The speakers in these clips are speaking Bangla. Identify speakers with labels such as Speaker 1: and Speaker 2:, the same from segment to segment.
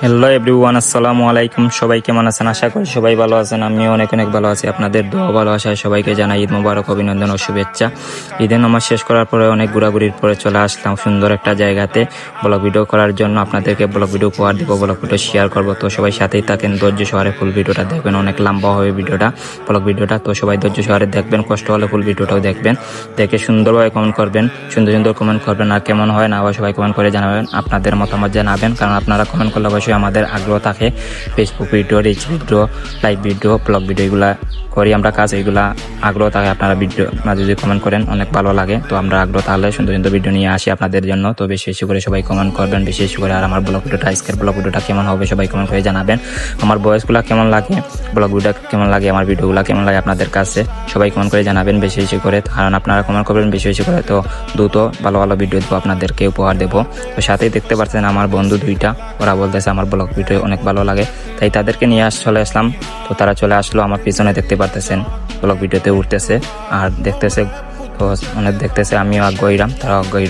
Speaker 1: হ্যালো এভরিওয়ান, আসসালামু আলাইকুম। সবাই কেমন আছেন? আশা করি সবাই ভালো আছেন। আমিও অনেক ভালো আছি। আপনাদের দোয়া ভালোবাসায় সবাইকে জানাই ঈদ মোবারক, অভিনন্দন ও শুভেচ্ছা। ঈদের নামাজ শেষ করার পরে অনেক ঘোরাঘুরির পরে চলে আসলাম সুন্দর একটা জায়গাতে ব্লগ ভিডিও করার জন্য। আপনাদেরকে ব্লগ ভিডিও উপহার দিব, ব্লগ ভিডিও শেয়ার করবো। তো সবাই সাথেই থাকেন, ধৈর্য সহকারে ফুল ভিডিওটা দেখবেন। অনেক লম্বা হবে ভিডিওটা, ব্লগ ভিডিওটা। তো সবাই ধৈর্য সহকারে দেখবেন, কষ্ট হলে ফুল ভিডিওটাও দেখবেন। দেখে সুন্দরভাবে কমেন্ট করবেন, সুন্দর সুন্দর কমেন্ট করবেন। আর কেমন হয় না হয় সবাই কমেন্ট করে জানাবেন, আপনাদের মতামত জানাবেন। কারণ আপনারা কমেন্ট করলে অবশ্যই আমাদের আগ্রহ থাকে। Facebook video, reach video, live video, blog video এগুলা করি আমরা কাজ, এগুলা আগ্রহ থাকে। আপনারা ভিডিও মাঝে যদি কমেন্ট করেন অনেক ভালো লাগে। তো আমরা আগ্রহ তাহলে সুন্দর সুন্দর ভিডিও নিয়ে আসি আপনাদের জন্য। তো বেশি বেশি করে সবাই কমেন্ট করবেন, বেশি বেশি করে। আর আমার ব্লগ ভিডিওটা, আজকের ব্লগ ভিডিওটা কেমন হবে সবাই কমেন্ট করে জানাবেন। আমার ভয়েসগুলো কেমন লাগে, ব্লগ ভিডিওটা কেমন লাগে, আমার ভিডিওগুলো কেমন লাগে আপনাদের কাছে সবাই কমেন্ট করে জানাবেন বেশি বেশি করে। কারণ আপনারা কমেন্ট করবেন বেশি বেশি করে, তো দ্রুত ভালো ভালো ভিডিও দেবো, আপনাদেরকে উপহার দেবো। তো সাথেই দেখতে পাচ্ছেন আমার বন্ধু দুইটা, ওরা বলতেছে আমার ব্লগ ভিডিও অনেক ভালো লাগে, তাই তাদেরকে নিয়ে চলে আসলাম। তো তারা চলে আসলো আমার পিছনে, দেখতে পারতেছেন ব্লগ ভিডিওতে উঠতেছে আর দেখতেছে। তো অনেক দেখতেছে, আমিও আগ্রহীরাম, তারাও আগ্রহী।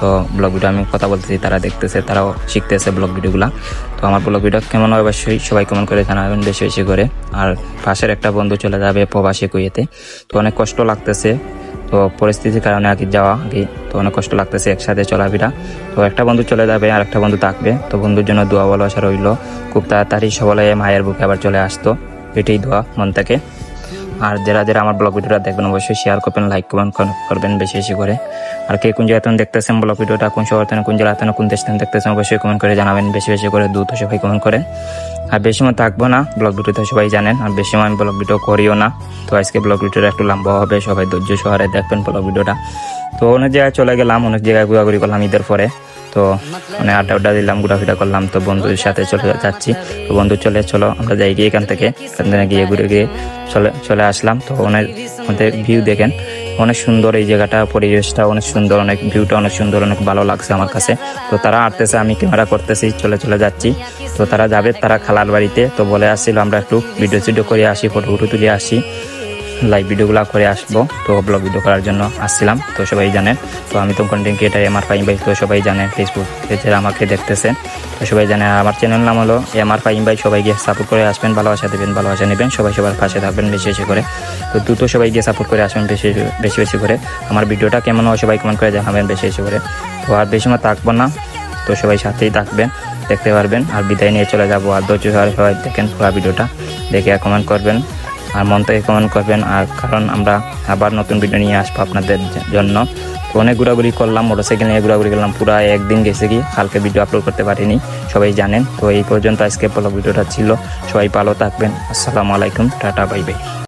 Speaker 1: তো ব্লগ ভিডিও আমি কথা বলতেছি, তারা দেখতেছে, তারাও শিখতেছে ব্লগ ভিডিওগুলো। তো আমার ব্লগ ভিডিও কেমন হয় অবশ্যই সবাই কমেন্ট করে জানাবেন বেশি বেশি করে। আর পাশের একটা বন্ধু চলে যাবে প্রবাসী কুয়েতে, তো অনেক কষ্ট লাগতেছে। তো পরিস্থিতির কারণে আগে যাওয়া আগে, তো অনেক কষ্ট লাগতেছে একসাথে চলাফেরা। তো একটা বন্ধু চলে যাবে আর একটা বন্ধু থাকবে। তো বন্ধুর জন্য দোয়া ভালোবাসা রইল, খুব তাড়াতাড়ি সবাই মায়ের বুকে আবার চলে আসতো, এটাই দোয়া মন থেকে। আর যারা যারা আমার ব্লগ ভিডিওটা দেখবেন অবশ্যই শেয়ার করবেন, লাইক করবেন বেশি বেশি করে। আর কে কোন জায়গাতে দেখতেছেন ব্লগ ভিডিওটা, কোন শহর থেকে, কোন জেলা থেকে, কোন দেশ থেকে দেখতেছেন অবশ্যই কমেন্ট করে জানাবেন বেশি বেশি করে, দ্রুত সবাই কমেন্ট করে। আর বেশি সময় থাকবো না ব্লগ ভিডিওতে, সবাই জানেন। আর বেশি সময় আমি ব্লগ ভিডিও করিও না। তো আজকে ব্লগ ভিডিওটা একটু লম্বা হবে, সবাই ধৈর্য সহকারে দেখবেন ব্লগ ভিডিওটা। তো অনেক জায়গায় চলে গেলাম, অনেক জায়গায় ঘোরাঘুরি করলাম ঈদের পরে। তো মানে আড্ডা দিলাম, ঘোরাফেরা করলাম। তো বন্ধুদের সাথে চলে যাচ্ছি। তো বন্ধু চলো আমরা যাই গিয়ে এখান থেকে গিয়ে ঘুরে গিয়ে চলে আসলাম। তো অনেক ভিউ দেখেন, অনেক সুন্দর এই জায়গাটা, পরিবেশটা অনেক সুন্দর, অনেক ভিউটা অনেক সুন্দর, অনেক ভালো লাগছে আমার কাছে। তো তারা আসতেছে, আমি ক্যামেরা করতেছি, চলে যাচ্ছি। তো তারা যাবে তারা খালার বাড়িতে। তো বলে আসছিল আমরা একটু ভিডিও করে আসি, ফটো তুলে আসি, লাইভ ভিডিওগুলো করে আসবো। তো ব্লগ ভিডিও করার জন্য আসছিলাম। তো সবাই জানেন, তো আমি তো কন্টেন্ট ক্রিয়েটার এমআর ফাহিম ভাই। তো সবাই জানেন, ফেসবুক যারা আমাকে দেখতেছেন তো সবাই জানেন, আমার চ্যানেল নাম হলো এমআর ফাহিম ভাই। সবাই গিয়ে সাপোর্ট করে আসবেন, ভালোবাসা দেবেন, ভালোবাসা নেবেন, সবাই সবার পাশে থাকবেন বেশি বেশি করে। তো দ্রুত সবাই গিয়ে সাপোর্ট করে আসবেন বেশি বেশি করে। আমার ভিডিওটা কেমন হয় সবাই কমেন্ট করে জানাবেন বেশি বেশি করে। তো আর বেশি সময় থাকবো না, তো সবাই সাথেই থাকবেন, দেখতে পারবেন। আর বিদায় নিয়ে চলে যাবো। আর ধৈর্য সবাই দেখেন পুরো ভিডিওটা, দেখে কমেন্ট করবেন আর মন থেকে কমেন্ট করবেন। আর কারণ আমরা আবার নতুন ভিডিও নিয়ে আসবো আপনাদের জন্য। তো অনেক ঘোরাঘুরি করলাম, মোটরসাইকেল নিয়ে ঘোরাঘুরি করলাম, পুরো একদিন গেছে কি, কালকে ভিডিও আপলোড করতে পারিনি, সবাই জানেন। তো এই পর্যন্ত আজকে ব্লগ ভিডিওটা ছিল। সবাই ভালো থাকবেন। আসসালামু আলাইকুম, টাটা, বাই বাই।